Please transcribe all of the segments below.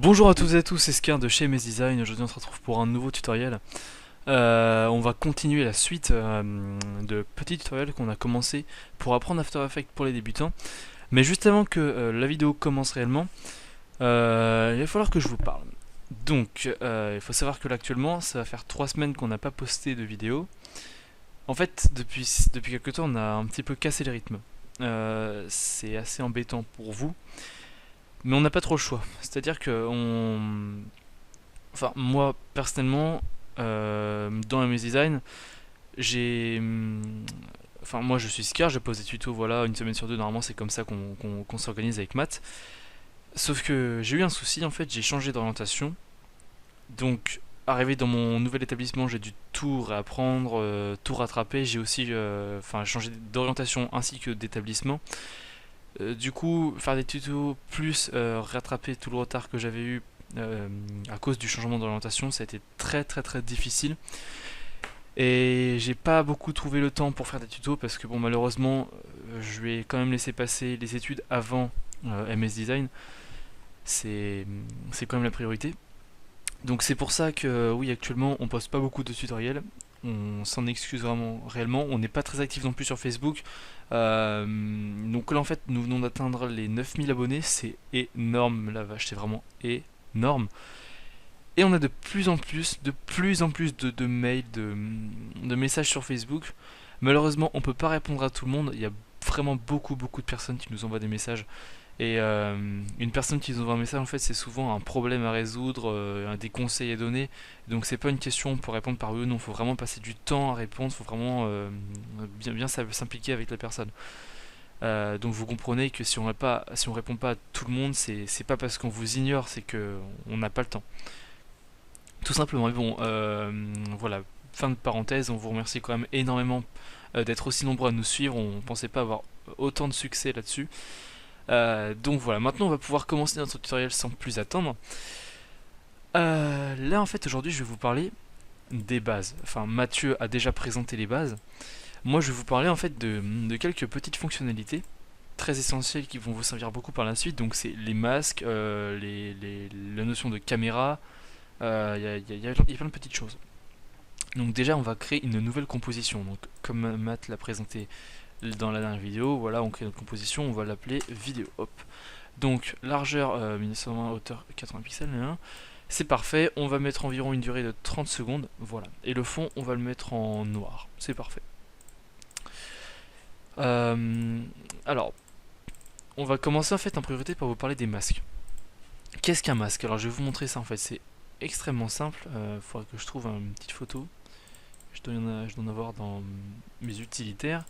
Bonjour à toutes et à tous, c'est Scar de chez Mes Design. Aujourd'hui on se retrouve pour un nouveau tutoriel. On va continuer la suite de petits tutoriels qu'on a commencé pour apprendre After Effects pour les débutants. Mais juste avant que la vidéo commence réellement, il va falloir que je vous parle. Donc il faut savoir que là actuellement ça va faire 3 semaines qu'on n'a pas posté de vidéo. En fait depuis quelques temps on a un petit peu cassé le rythme. C'est assez embêtant pour vous. Mais on n'a pas trop le choix. C'est-à-dire que enfin, moi personnellement, dans mes designs, j'ai. Enfin, moi je suis Scar, je pose des tutos, voilà, une semaine sur deux, normalement c'est comme ça qu'on s'organise avec Matt. Sauf que j'ai eu un souci, en fait, j'ai changé d'orientation. Donc, arrivé dans mon nouvel établissement, j'ai dû tout réapprendre, tout rattraper. J'ai aussi changé d'orientation ainsi que d'établissement. Du coup, faire des tutos plus rattraper tout le retard que j'avais eu à cause du changement d'orientation, ça a été très très très difficile. Et j'ai pas beaucoup trouvé le temps pour faire des tutos parce que bon malheureusement je vais quand même laisser passer les études avant MS Design. C'est c'est quand même la priorité. Donc c'est pour ça que oui actuellement on poste pas beaucoup de tutoriels. On s'en excuse vraiment réellement. On n'est pas très actif non plus sur Facebook. Donc là en fait nous venons d'atteindre les 9000 abonnés. C'est énorme la vache, c'est vraiment énorme. Et on a de plus en plus de mails, de messages sur Facebook. Malheureusement, on peut pas répondre à tout le monde. Il y a vraiment beaucoup de personnes qui nous envoient des messages. Et une personne qui nous envoie un message, en fait, c'est souvent un problème à résoudre, des conseils à donner. Donc c'est pas une question pour répondre par oui ou non. Il faut vraiment passer du temps à répondre. Il faut vraiment bien s'impliquer avec la personne. Donc vous comprenez que si on répond pas à tout le monde, c'est pas parce qu'on vous ignore, c'est que on n'a pas le temps. Tout simplement. Mais bon, voilà, fin de parenthèse, on vous remercie quand même énormément d'être aussi nombreux à nous suivre. On pensait pas avoir autant de succès là-dessus. Donc voilà, maintenant on va pouvoir commencer notre tutoriel sans plus attendre. Là en fait aujourd'hui je vais vous parler des bases. Enfin Mathieu a déjà présenté les bases. Moi je vais vous parler en fait de quelques petites fonctionnalités très essentielles qui vont vous servir beaucoup par la suite. Donc c'est les masques, la notion de caméra, il y a plein de petites choses. Donc déjà on va créer une nouvelle composition. Donc comme Matt l'a présenté dans la dernière vidéo, voilà on crée notre composition, on va l'appeler vidéo. Hop. Donc largeur 1920, hauteur 80 pixels, c'est parfait. On va mettre environ une durée de 30 secondes, voilà. Et le fond on va le mettre en noir, c'est parfait. Euh, alors on va commencer en fait en priorité par vous parler des masques. Qu'est-ce qu'un masque? Alors je vais vous montrer ça en fait, c'est extrêmement simple. Il faudra que je trouve une petite photo. Je dois en avoir dans mes utilitaires.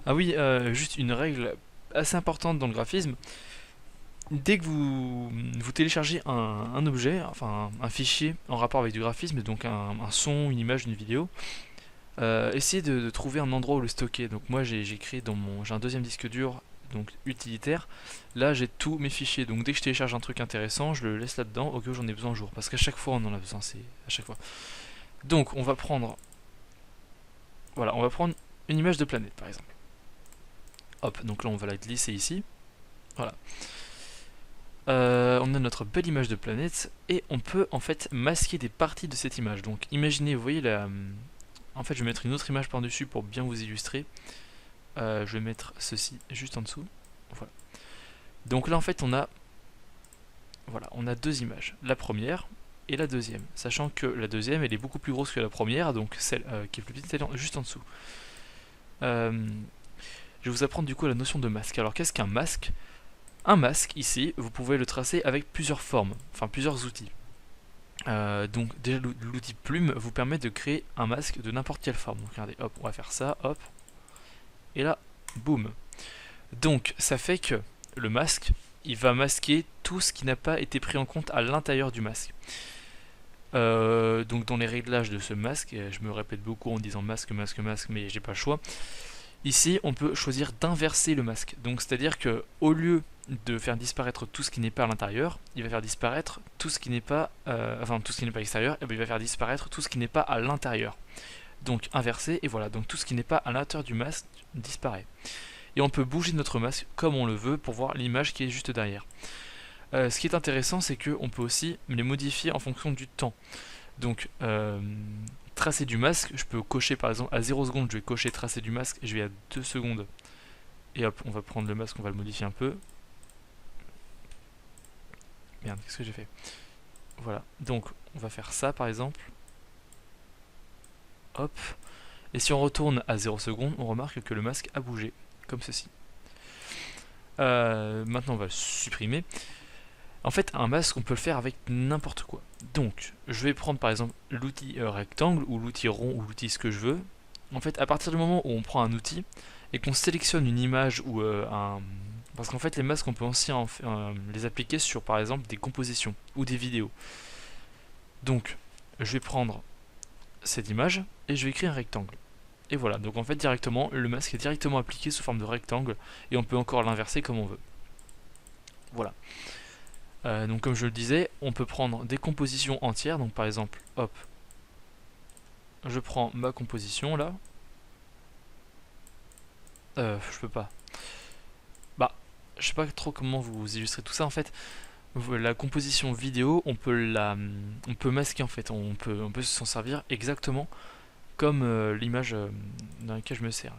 Ah oui, juste une règle assez importante dans le graphisme. Dès que vous téléchargez un objet, enfin un fichier en rapport avec du graphisme, donc un son, une image, une vidéo, essayez de trouver un endroit où le stocker. Donc moi j'ai créé j'ai un deuxième disque dur donc utilitaire. Là j'ai tous mes fichiers. Donc dès que je télécharge un truc intéressant, je le laisse là-dedans au cas où j'en ai besoin un jour. Parce qu'à chaque fois on en a besoin, c'est à chaque fois. Donc on va prendre, voilà, on va prendre une image de planète par exemple. Hop, donc là on va la glisser ici. Voilà. On a notre belle image de planète et on peut en fait masquer des parties de cette image. Donc imaginez, vous voyez là, en fait je vais mettre une autre image par dessus pour bien vous illustrer. Je vais mettre ceci juste en dessous. Voilà. Donc là en fait on a deux images, la première et la deuxième, sachant que la deuxième elle est beaucoup plus grosse que la première, donc celle qui est plus petite elle est juste en dessous. Je vais vous apprendre du coup la notion de masque. Alors qu'est-ce qu'un masque? Un masque, ici, vous pouvez le tracer avec plusieurs formes, enfin plusieurs outils. Donc déjà l'outil plume vous permet de créer un masque de n'importe quelle forme. Donc regardez, hop, on va faire ça, hop, et là, boum. Donc ça fait que le masque, il va masquer tout ce qui n'a pas été pris en compte à l'intérieur du masque. Donc dans les réglages de ce masque, et je me répète beaucoup en disant masque, masque, masque, mais j'ai pas le choix. Ici, on peut choisir d'inverser le masque. Donc c'est-à-dire que au lieu de faire disparaître tout ce qui n'est pas à l'intérieur, il va faire disparaître tout ce qui n'est pas, tout ce qui n'est pas extérieur, et bien il va faire disparaître tout ce qui n'est pas à l'intérieur. Donc inversé, et voilà, donc tout ce qui n'est pas à l'intérieur du masque disparaît. Et on peut bouger notre masque comme on le veut pour voir l'image qui est juste derrière. Ce qui est intéressant, c'est qu'on peut aussi les modifier en fonction du temps. Donc, tracer du masque, je peux cocher par exemple à 0 secondes, je vais cocher tracer du masque, et je vais à 2 secondes. Et hop, on va prendre le masque, on va le modifier un peu. Merde, qu'est-ce que j'ai fait? Voilà, donc on va faire ça par exemple. Hop. Et si on retourne à 0 secondes, on remarque que le masque a bougé, comme ceci. Maintenant on va le supprimer. En fait, un masque, on peut le faire avec n'importe quoi. Donc, je vais prendre par exemple l'outil rectangle, ou l'outil rond, ou l'outil ce que je veux. En fait, à partir du moment où on prend un outil, et qu'on sélectionne une image ou un... Parce qu'en fait, les masques, on peut aussi les appliquer sur, par exemple, des compositions, ou des vidéos. Donc, je vais prendre cette image, et je vais créer un rectangle. Et voilà, donc en fait, directement, le masque est directement appliqué sous forme de rectangle, et on peut encore l'inverser comme on veut. Voilà. Donc comme je le disais, on peut prendre des compositions entières, donc par exemple, hop, je prends ma composition là, je peux pas, bah, je sais pas trop comment vous illustrer tout ça en fait. La composition vidéo, on peut masquer en fait, on peut s'en servir exactement comme l'image dans laquelle je me sers.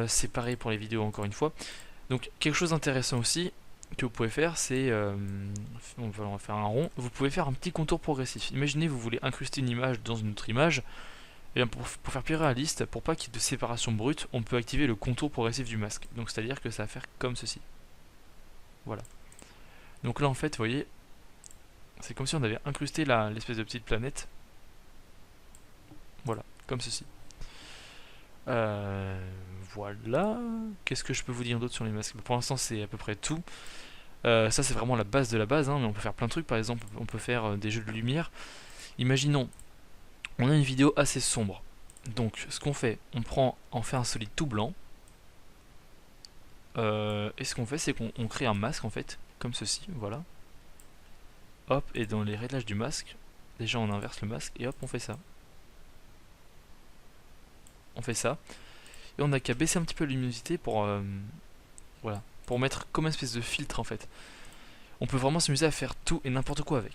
C'est pareil pour les vidéos encore une fois. Donc quelque chose d'intéressant aussi que vous pouvez faire, c'est, on va faire un rond, vous pouvez faire un petit contour progressif. Imaginez vous voulez incruster une image dans une autre image, et bien pour faire plus réaliste, pour pas qu'il y ait de séparation brute, on peut activer le contour progressif du masque. Donc c'est à dire que ça va faire comme ceci. Voilà. Donc là en fait, vous voyez, c'est comme si on avait incrusté l'espèce de petite planète. Voilà, comme ceci. Voilà. Qu'est-ce que je peux vous dire d'autre sur les masques? Pour l'instant c'est à peu près tout. Ça c'est vraiment la base de la base, hein, mais on peut faire plein de trucs. Par exemple, on peut faire des jeux de lumière. Imaginons, on a une vidéo assez sombre. Donc ce qu'on fait, on fait un solide tout blanc. Et ce qu'on fait, c'est qu'on crée un masque en fait, comme ceci, voilà. Hop, et dans les réglages du masque, déjà on inverse le masque et hop, on fait ça. On fait ça. Et on n'a qu'à baisser un petit peu la luminosité pour, voilà, pour mettre comme une espèce de filtre en fait. On peut vraiment s'amuser à faire tout et n'importe quoi avec.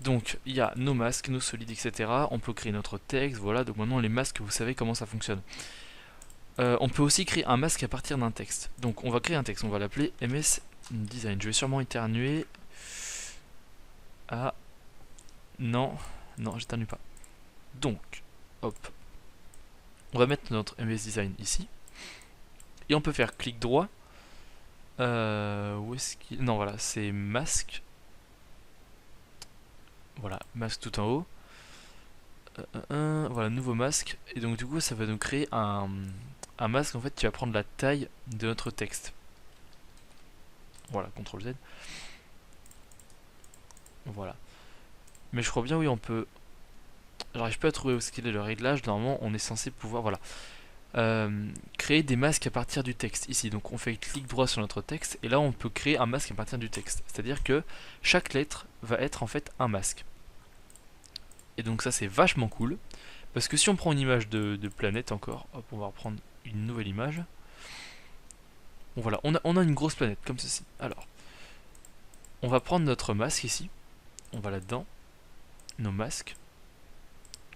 Donc il y a nos masques, nos solides, etc. On peut créer notre texte, voilà. Donc maintenant les masques, vous savez comment ça fonctionne. On peut aussi créer un masque à partir d'un texte. Donc on va créer un texte, on va l'appeler MS Design. Je vais sûrement éternuer. Ah non, non, j'éternue pas. Donc, hop, on va mettre notre MS Design ici. Et on peut faire clic droit. Où est-ce qu'il... Non, voilà, c'est masque. Voilà, masque tout en haut. Voilà, nouveau masque. Et donc du coup, ça va nous créer un masque en fait qui va prendre la taille de notre texte. Voilà, CTRL Z. Voilà. Mais je crois bien, oui, on peut... J'arrive pas à trouver où est-ce qu'il est le réglage. Normalement, on est censé pouvoir... Voilà. Créer des masques à partir du texte ici. Donc on fait clic droit sur notre texte et là on peut créer un masque à partir du texte. C'est-à-dire que chaque lettre va être en fait un masque. Et donc ça c'est vachement cool. Parce que si on prend une image de planète encore, hop, on va reprendre une nouvelle image. Bon voilà, on a une grosse planète comme ceci. Alors, on va prendre notre masque ici. On va là-dedans. Nos masques.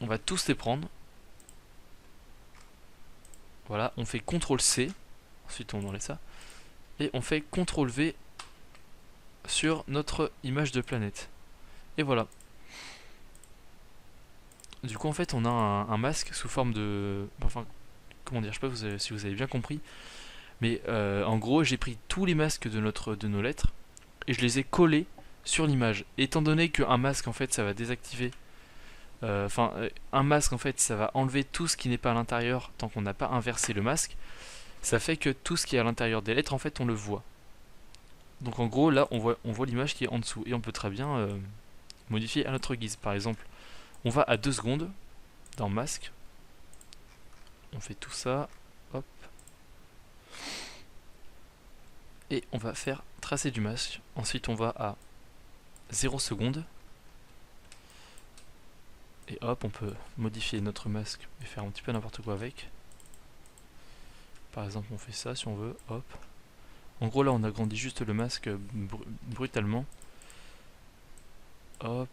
On va tous les prendre. Voilà, on fait CTRL C. Ensuite on enlève ça. Et on fait CTRL V sur notre image de planète. Et voilà. Du coup en fait on a un masque sous forme de... Enfin, comment dire, je sais pas si vous avez bien compris. Mais en gros j'ai pris tous les masques de nos lettres et je les ai collés sur l'image. Étant donné qu'un masque en fait ça va désactiver... un masque en fait ça va enlever tout ce qui n'est pas à l'intérieur tant qu'on n'a pas inversé le masque. Ça fait que tout ce qui est à l'intérieur des lettres en fait on le voit. Donc en gros là on voit l'image qui est en dessous et on peut très bien modifier à notre guise. Par exemple on va à 2 secondes dans masque, on fait tout ça, hop, et on va faire tracer du masque. Ensuite on va à 0 secondes et hop on peut modifier notre masque et faire un petit peu n'importe quoi avec. Par exemple on fait ça si on veut, hop, En gros là on agrandit juste le masque brutalement. Hop,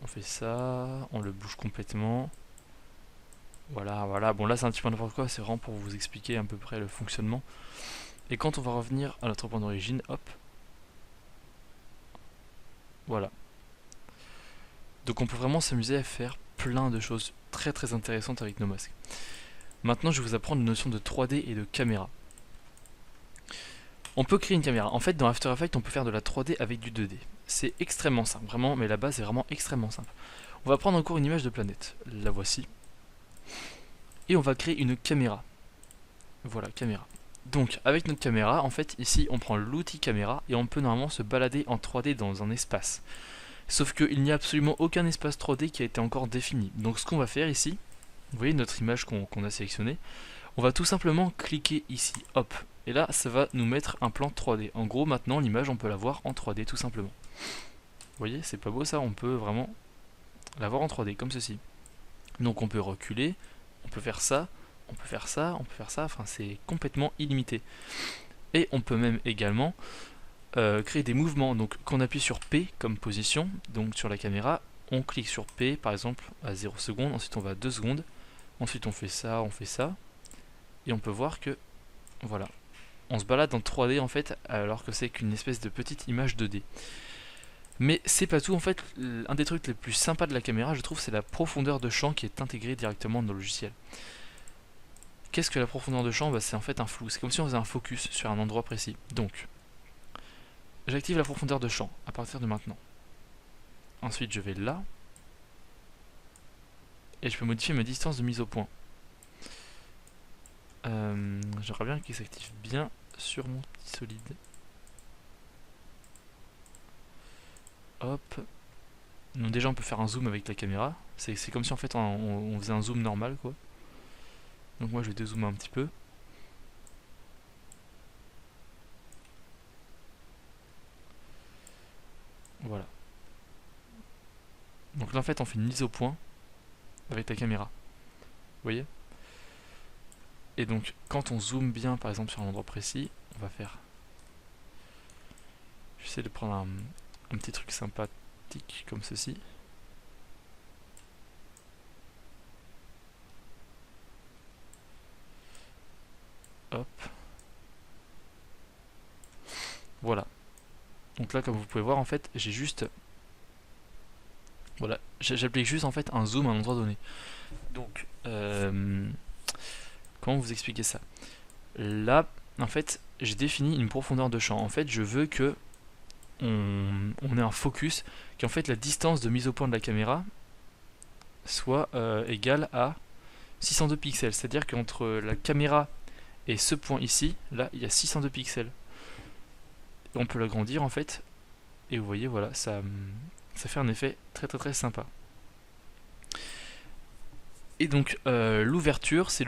on fait ça, on le bouge complètement. Voilà, voilà, bon là c'est un petit peu n'importe quoi, c'est vraiment pour vous expliquer à peu près le fonctionnement. Et quand on va revenir à notre point d'origine, hop, voilà. Donc on peut vraiment s'amuser à faire plein de choses très très intéressantes avec nos masques. Maintenant je vais vous apprendre une notion de 3D et de caméra. On peut créer une caméra. En fait dans After Effects on peut faire de la 3D avec du 2D. C'est extrêmement simple, vraiment, mais la base est vraiment extrêmement simple. On va prendre encore une image de planète, la voici. Et on va créer une caméra. Voilà, caméra. Donc avec notre caméra, en fait ici on prend l'outil caméra et on peut normalement se balader en 3D dans un espace. Sauf qu'il n'y a absolument aucun espace 3D qui a été encore défini. Donc ce qu'on va faire ici, vous voyez notre image qu'on a sélectionnée, on va tout simplement cliquer ici, hop. Et là ça va nous mettre un plan 3D. En gros maintenant l'image on peut la voir en 3D tout simplement. Vous voyez, c'est pas beau ça, on peut vraiment la voir en 3D comme ceci. Donc on peut reculer, on peut faire ça, on peut faire ça, on peut faire ça, enfin c'est complètement illimité. Et on peut même également créer des mouvements, donc quand on appuie sur P comme position, donc sur la caméra, on clique sur P par exemple à 0 secondes, ensuite on va à 2 secondes, ensuite on fait ça, et on peut voir que, voilà, on se balade en 3D en fait, alors que c'est qu'une espèce de petite image 2D. Mais c'est pas tout, en fait, un des trucs les plus sympas de la caméra, je trouve, c'est la profondeur de champ qui est intégrée directement dans le logiciel. Qu'est-ce que la profondeur de champ? Bah, c'est en fait un flou, c'est comme si on faisait un focus sur un endroit précis. Donc, j'active la profondeur de champ à partir de maintenant. Ensuite, je vais là, et je peux modifier ma distance de mise au point. J'aimerais bien qu'il s'active bien sur mon petit solide. Hop. Donc déjà on peut faire un zoom avec la caméra. C'est comme si en fait on faisait un zoom normal quoi. Donc moi je vais dézoomer un petit peu. Voilà. Donc là en fait on fait une mise au point avec la caméra. Vous voyez? Et donc quand on zoome bien par exemple sur un endroit précis, on va faire... J'essaie de prendre un petit truc sympathique comme ceci. Hop. Voilà. Donc là comme vous pouvez voir en fait j'ai juste... Voilà, j'applique juste en fait un zoom à un endroit donné. Donc, comment vous expliquer ça? Là, en fait, j'ai défini une profondeur de champ. En fait, je veux que on ait un focus, qu'en fait la distance de mise au point de la caméra soit égale à 602 pixels. C'est-à-dire qu'entre la caméra et ce point ici, là, il y a 602 pixels. Et on peut l'agrandir en fait. Et vous voyez, voilà, ça fait un effet très très très sympa. Et donc l'ouverture, c'est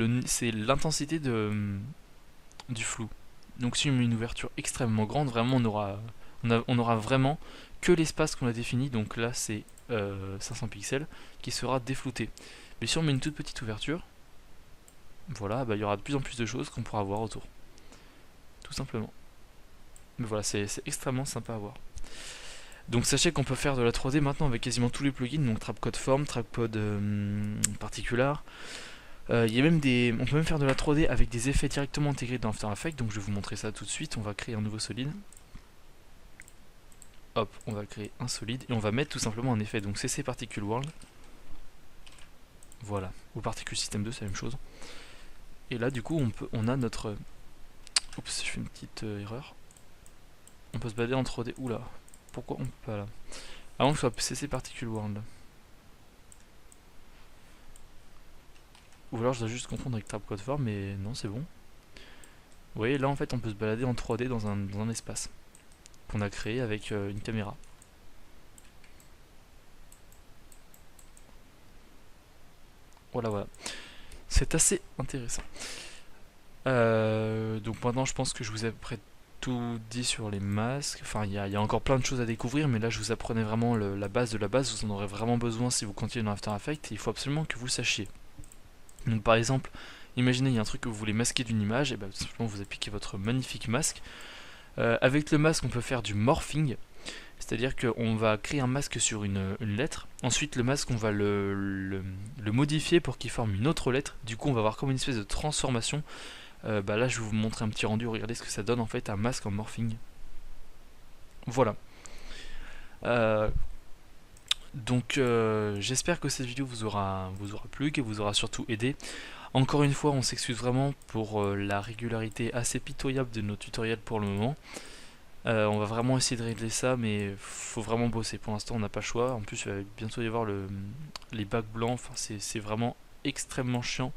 l'intensité du flou. Donc si on met une ouverture extrêmement grande, vraiment on aura vraiment que l'espace qu'on a défini, donc là c'est 500 pixels, qui sera déflouté. Mais si on met une toute petite ouverture, voilà, bah, il y aura de plus en plus de choses qu'on pourra voir autour. Tout simplement. Mais voilà, c'est extrêmement sympa à voir. Donc sachez qu'on peut faire de la 3D maintenant avec quasiment tous les plugins, donc Trapcode Form, Trapcode Particular. On peut même faire de la 3D avec des effets directement intégrés dans After Effects, donc je vais vous montrer ça tout de suite. On va créer un nouveau solide. Hop, on va créer un solide et on va mettre tout simplement un effet, donc CC Particle World. Voilà, ou Particle System 2, c'est la même chose. Et là du coup on a notre... Oups, je fais une petite erreur. On peut se balader en 3D, oula. Pourquoi on peut pas là? Avant que ce soit CC Particle World. Ou alors je dois juste confondre avec Trapcode Form, mais non, c'est bon. Vous voyez, là en fait on peut se balader en 3D dans un espace qu'on a créé avec une caméra. Voilà, voilà. C'est assez intéressant. Donc maintenant je pense que je vous ai à peu près tout dit sur les masques. Enfin, il y a encore plein de choses à découvrir, mais là je vous apprenais vraiment la base de la base. Vous en aurez vraiment besoin si vous continuez dans After Effects, et il faut absolument que vous le sachiez. Donc par exemple, imaginez il y a un truc que vous voulez masquer d'une image, et bien tout simplement vous appliquez votre magnifique masque. Avec le masque, on peut faire du morphing, c'est-à-dire qu'on va créer un masque sur une lettre. Ensuite, le masque, on va le modifier pour qu'il forme une autre lettre. Du coup, on va avoir comme une espèce de transformation. Là, je vais vous montrer un petit rendu. Regardez ce que ça donne en fait, un masque en morphing. Voilà. Euh, J'espère que cette vidéo vous aura plu, qu'elle vous aura surtout aidé. Encore une fois, on s'excuse vraiment pour la régularité assez pitoyable de nos tutoriels pour le moment. On va vraiment essayer de régler ça, mais faut vraiment bosser. Pour l'instant, on n'a pas le choix. En plus, il va bientôt y avoir les bacs blancs. Enfin, c'est vraiment extrêmement chiant.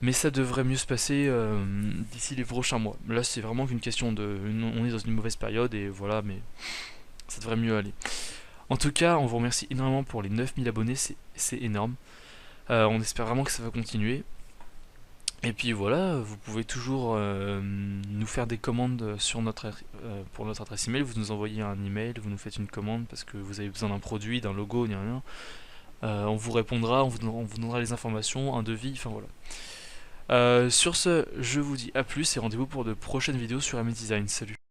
Mais ça devrait mieux se passer d'ici les prochains mois. Là, c'est vraiment qu'une question de... On est dans une mauvaise période et voilà, mais ça devrait mieux aller. En tout cas, on vous remercie énormément pour les 9000 abonnés, c'est énorme. On espère vraiment que ça va continuer. Et puis voilà, vous pouvez toujours nous faire des commandes pour notre adresse email. Vous nous envoyez un email, vous nous faites une commande parce que vous avez besoin d'un produit, d'un logo, ni rien. On vous répondra, on vous donnera les informations, un devis, enfin voilà. Sur ce, je vous dis à plus et rendez-vous pour de prochaines vidéos sur MS Design. Salut!